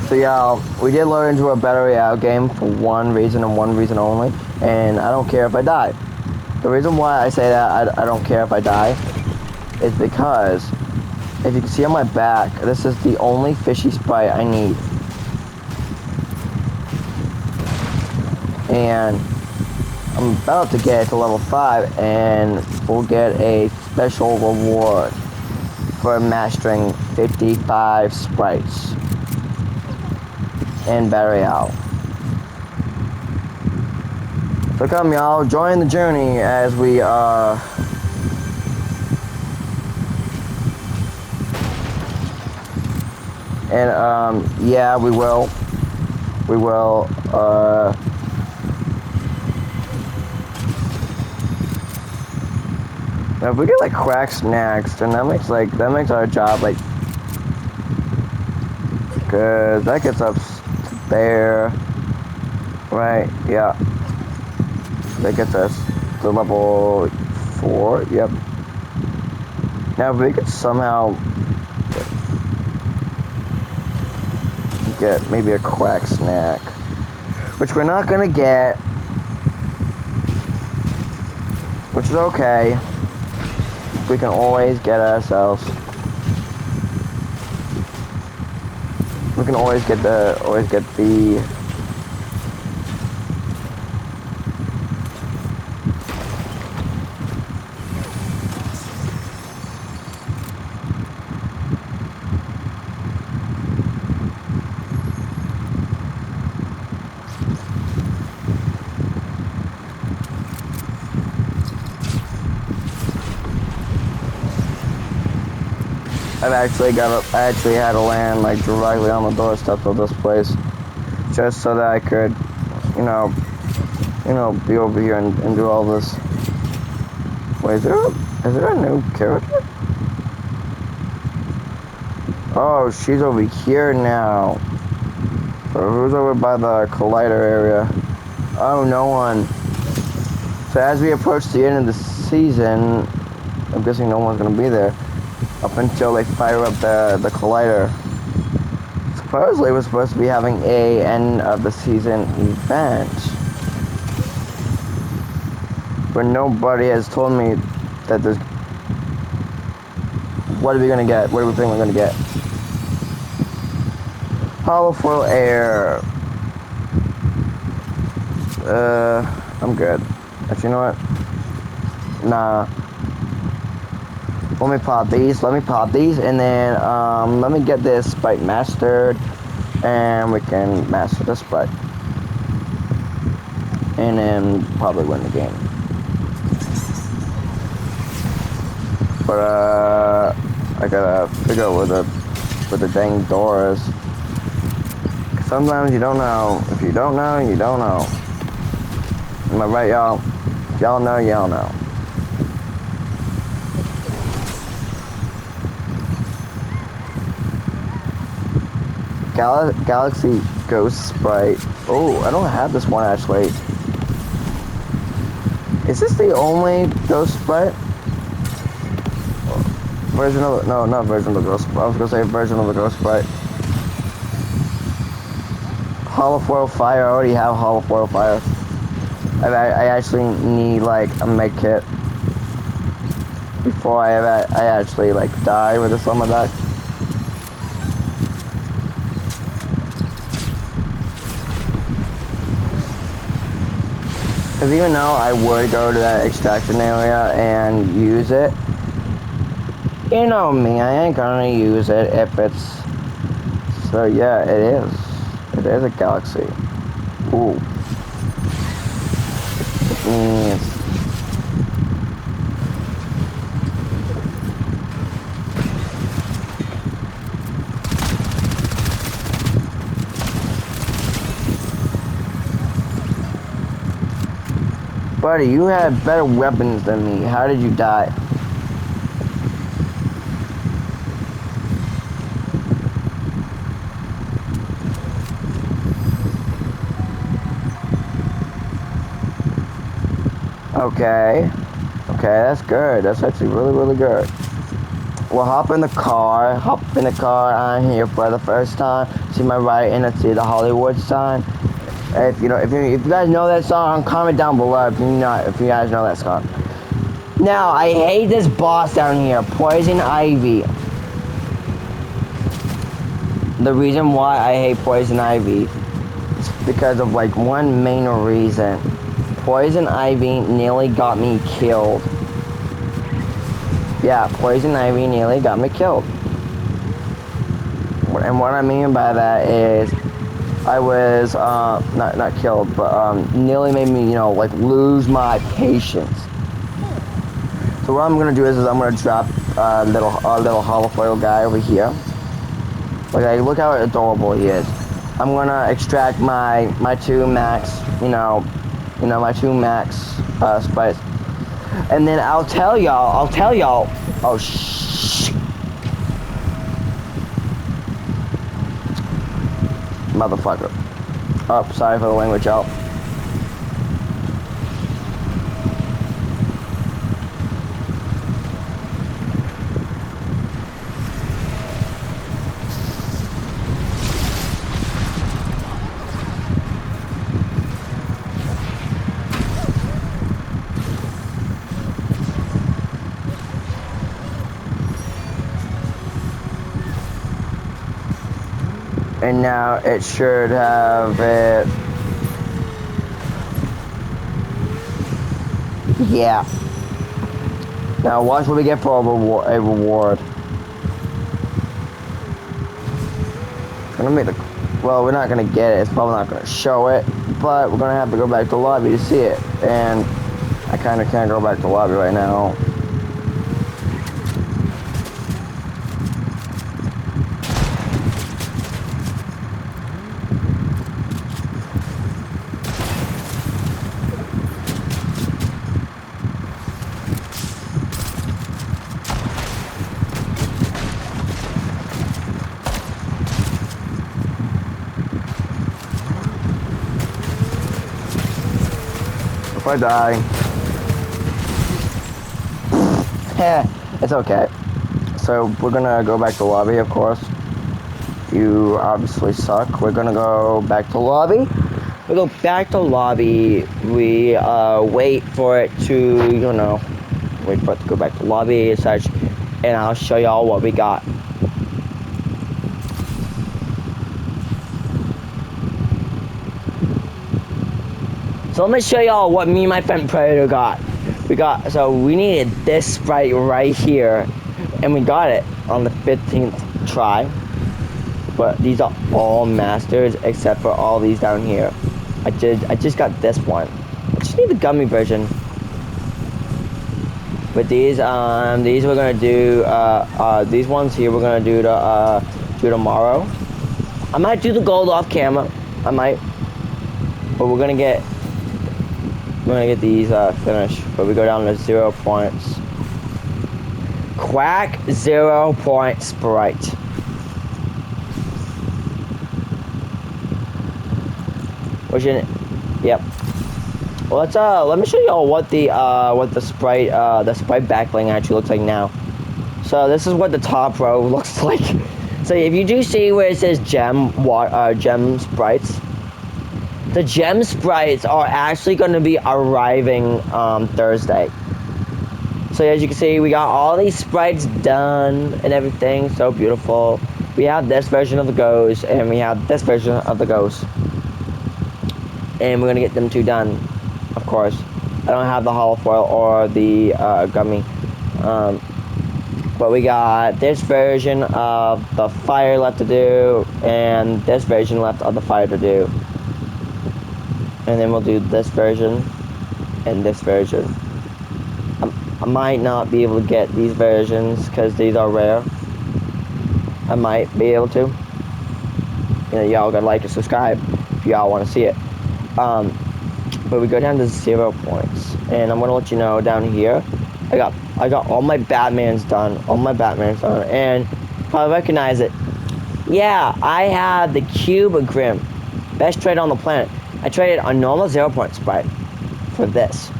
So yeah, we did load into a battle royale game for one reason and one reason only, and I don't care if I die. The reason why I say that I don't care if I die is because if you can see on my back, this is the only fishy sprite I need. And I'm about to get to level 5 and we'll get a special reward for mastering 55 sprites in Battle Royale. So come y'all, join the journey as we yeah, we will if we get like quack snacks, then that makes our job like, cause that gets us to there, right? Yeah, that gets us to level 4. Yep. Now if we could somehow get maybe a quack snack, which we're not gonna get, which is okay. We can always get ourselves. We can always get the I actually had to land like directly on the doorstep of this place, just so that I could, you know, be over here and do all this. Wait, is there a new character? Oh, she's over here now. So who's over by the collider area? Oh, no one. So as we approach the end of the season, I'm guessing no one's gonna be there. Up until they fire up the collider. Supposedly we're supposed to be having a end of the season event, but nobody has told me that there's. What are we gonna get? What do we think we're gonna get? Hollow foil air. I'm good. Actually, you know what? Nah. Let me pop these, and then let me get this sprite mastered, and we can master the sprite, and then probably win the game. But I gotta figure out where the dang door is. Sometimes you don't know. If you don't know, you don't know. Am I right, y'all? Y'all know, y'all know. Galaxy Ghost Sprite. Oh, I don't have this one actually. Is this the only Ghost Sprite? Version of the, no, not version of the Ghost Sprite. I was gonna say version of the Ghost Sprite. Hollow foil fire. I already have hollow foil fire. I actually need like a med kit before I actually like die with this on my back. Because even though I would go to that extraction area and use it, you know me, I ain't gonna use it if it's... So yeah, it is. It is a galaxy. Ooh. It means... Buddy, you had better weapons than me. How did you die? Okay. Okay, that's good. That's actually really, really good. We'll hop in the car. I'm here for the first time. See my right and let's see the Hollywood sign. If you know, if you guys know that song, comment down below if you guys know that song. Now I hate this boss down here, Poison Ivy. The reason why I hate Poison Ivy is because of like one main reason. Poison Ivy nearly got me killed. Yeah, Poison Ivy nearly got me killed. And what I mean by that is I was not killed, but nearly made me, like lose my patience. So what I'm gonna do is I'm gonna drop a little holofoil guy over here. Like, look how adorable he is. I'm gonna extract my two max, my two max spice, and then I'll tell y'all. Oh shh, motherfucker. Oh, sorry for the language, y'all. And now it should have it. Yeah. Now watch what we get for a reward. Gonna make the. Well, we're not gonna get it. It's probably not gonna show it, but we're gonna have to go back to lobby to see it. And I kind of can't go back to lobby right now. If I die, it's okay. So we're gonna go back to lobby, of course. You obviously suck. We're gonna go back to lobby. We go back to lobby. We wait for it to, wait for it to go back to lobby and such, and I'll show y'all what we got. So let me show y'all what me and my friend Predator got. We needed this sprite right here, and we got it on the 15th try. But these are all masters except for all these down here. I just got this one. I just need the gummy version. But these we're gonna do these ones here we're gonna do tomorrow. I might do the gold off camera. I might. But we're gonna get these finished, but we go down to 0 points. Quack 0 point sprite. What's your name? Yep. Well, let me show y'all what the sprite backbling actually looks like now. So this is what the top row looks like. So if you do see where it says gem sprites. The gem sprites are actually going to be arriving Thursday. So as you can see, we got all these sprites done and everything. So beautiful. We have this version of the ghost, and we have this version of the ghost. And we're going to get them two done, of course. I don't have the holofoil or the gummy. But we got this version of the fire left to do, and this version left of the fire to do. And then we'll do this version and this version. I might not be able to get these versions because these are rare. I might be able to. Y'all gotta like and subscribe if y'all want to see it. But we go down to 0 points, and I'm gonna let you know down here. I got all my Batmans done. And if I recognize it, yeah, I have the Cube Grim, best trade on the planet. I traded a normal 0 point sprite for this.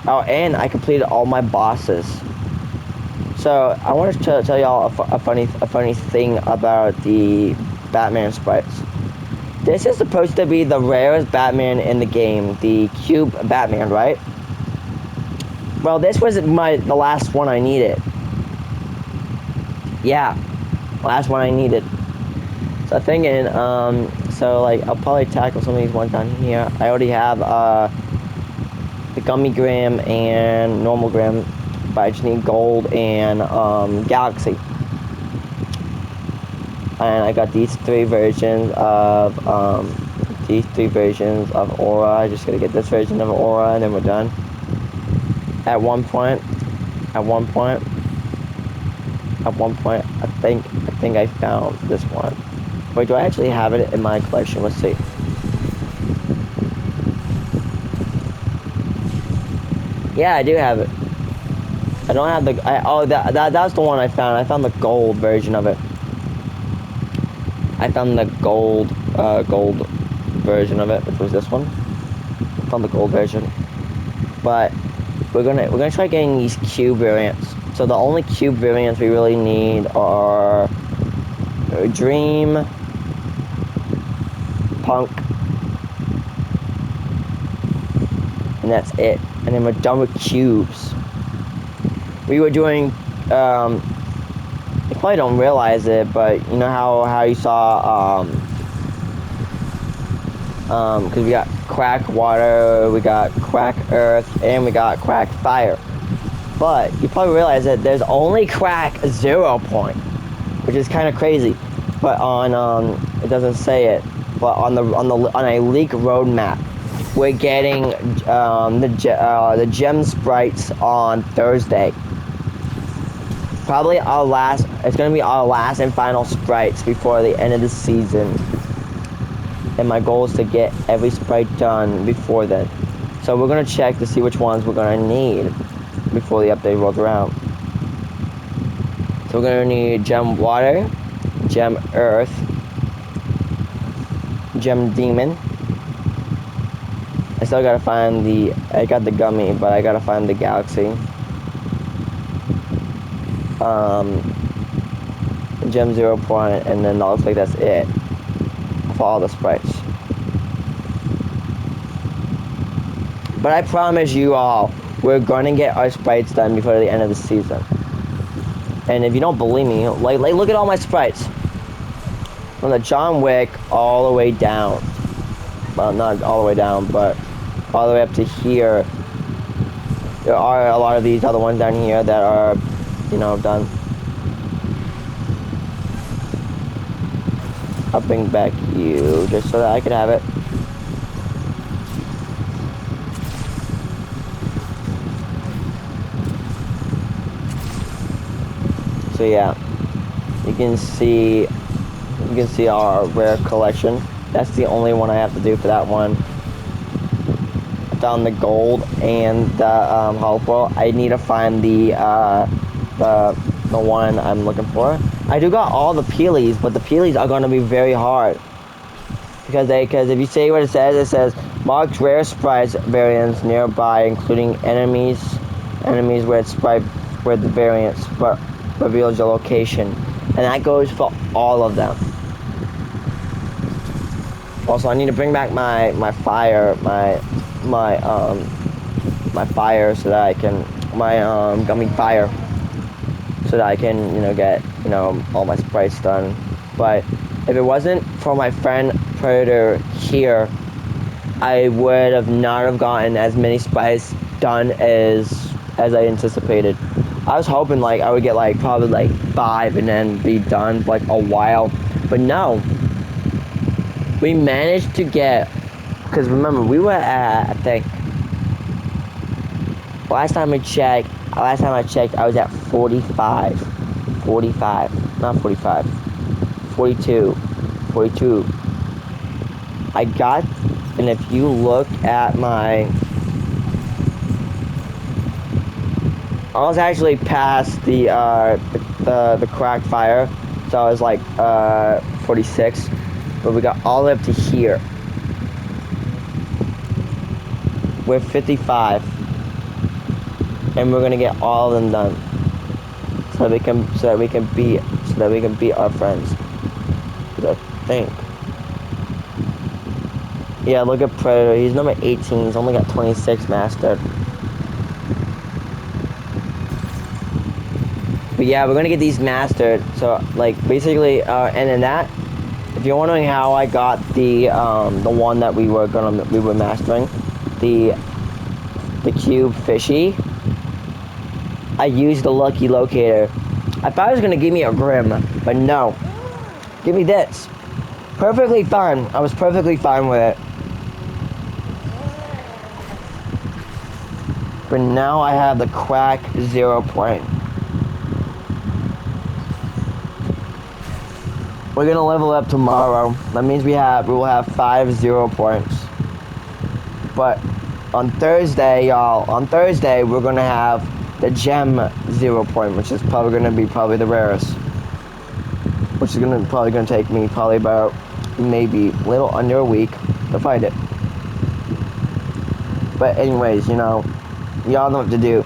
Oh, and I completed all my bosses. So I wanted to tell y'all a funny thing about the Batman sprites. This is supposed to be the rarest Batman in the game, the Cube Batman, right? Well, this was the last one I needed. Yeah, last one I needed. So I'm thinking, so like I'll probably tackle some of these ones down here. I already have the Gummy Gram and Normal Gram, but I just need Gold and Galaxy. And I got these three versions of Aura. I just gotta get this version of Aura, and then we're done. At one point, I think I found this one. Wait, do I actually have it in my collection? Let's see. Yeah, I do have it. I don't have the. That's the one I found. I found the gold version of it. I found the gold version of it, which was this one. I found the gold version. But we're gonna try getting these cube variants. So the only cube variants we really need are Dream, Punk, and that's it. And then we're done with cubes. We were doing, you probably don't realize it, but you know how you saw, because we got Quack Water, we got Quack Earth, and we got Quack Fire. But you probably realize that there's only Quack 0 point, which is kind of crazy. But on, it doesn't say it, but on a leak roadmap, we're getting the gem sprites on Thursday. Probably it's gonna be our last and final sprites before the end of the season. And my goal is to get every sprite done before then. So we're gonna check to see which ones we're gonna need before the update rolls around. So we're gonna need Gem Water, Gem Earth, Gem Demon. I still gotta find I got the Gummy, but I gotta find the Galaxy. Gem 0 point, and then that looks like that's it for all the sprites. But I promise you all, we're gonna get our sprites done before the end of the season. And if you don't believe me, like look at all my sprites. From the John Wick all the way down. Well, not all the way down, but all the way up to here. There are a lot of these other ones down here that are, done. I'll bring back you just so that I could have it. So yeah, you can see our rare collection. That's the only one I have to do for that one. I found the gold and the hollow pearl. I need to find the one I'm looking for. I do got all the peelies, but the peelies are going to be very hard because if you say what it says marked rare sprites variants nearby, including enemies where the variants but reveals your location, and that goes for all of them. Also, I need to bring back my fire, my fire, so that I can gummy fire, so that I can get all my sprites done. But if it wasn't for my friend Predator here, I would have not have gotten as many sprites done as I anticipated. I was hoping I would get probably 5 and then be done for a while, but no. We managed to get, because remember we were at, I think, last time I checked I was at 45, not 45, 42. I got, and if you look at I was actually past the cracked fire, so I was 46, but we got all the way up to here. We're 55, and we're gonna get all of them done. so that we can beat our friends. I think. Yeah, look at Predator. He's number 18. He's only got 26 mastered. But yeah, we're gonna get these mastered. So like basically, and in that, if you're wondering how I got the one that we were mastering, the cube fishy, I used the lucky locator. I thought it was gonna give me a grim, but no. Give me this. Perfectly fine. I was perfectly fine with it. But now I have the quack 0 point. We're gonna level up tomorrow. That means we will have 5 0 points. But on Thursday, y'all, we're gonna have the gem 0 point, which is probably gonna be the rarest. Which is probably gonna take me about maybe a little under a week to find it. But anyways, y'all know what to do.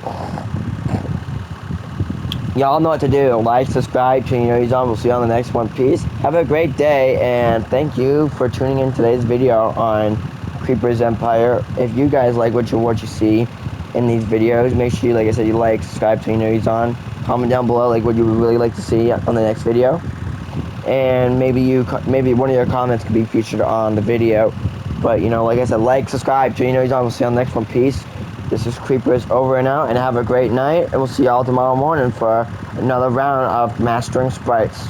Y'all know what to do. Like, subscribe, turn your notifications on. We'll see you on the next one. Peace. Have a great day, and thank you for tuning in today's video on Creeper's Empire. If you guys like what you see in these videos, make sure you, like I said, you like, subscribe, turn your notifications on. Comment down below like what you would really like to see on the next video, and maybe one of your comments could be featured on the video. But like I said, like, subscribe, turn your notifications on. We'll see you on the next one. Peace. This is Creepers over and out, and have a great night, and we'll see y'all tomorrow morning for another round of mastering sprites.